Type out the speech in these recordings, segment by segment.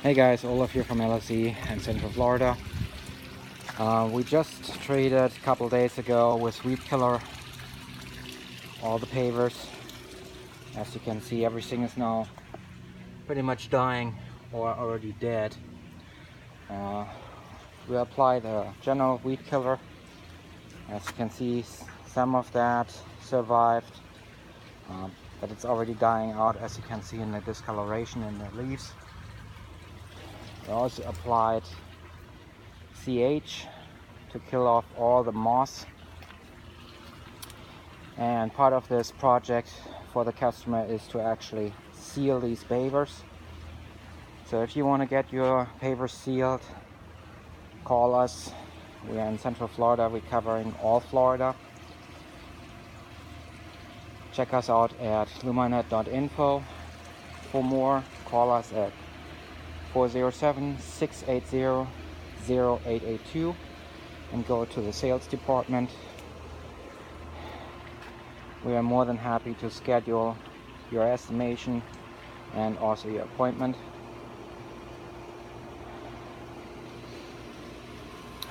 Hey guys, Olaf here from LSE in Central Florida. We just treated a couple days ago with weed killer all the pavers. As you can see, everything is now pretty much dying or already dead. We applied a general weed killer. As you can see, some of that survived, but it's already dying out, as you can see in the discoloration in the leaves. We also applied CH to kill off all the moss. And part of this project for the customer is to actually seal these pavers. So if you want to get your pavers sealed, call us. We are in Central Florida. We're covering all Florida. Check us out at luminet.info. For more, call us at 407-680-0882 and go to the sales department. We are more than happy to schedule your estimation and also your appointment.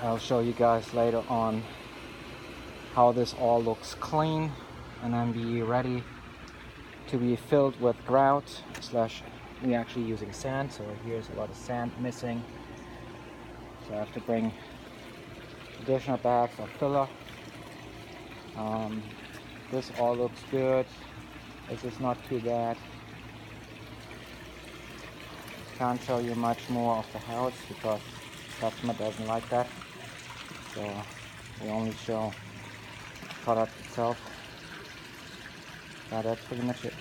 I'll show you guys later on how this all looks clean and then be ready to be filled with grout slash we're actually using sand, so here's a lot of sand missing, so I have to bring additional bags of filler. This all looks good. This is not too bad. Can't show you much more of the house because the customer doesn't like that, so we only show the product itself. That's pretty much it.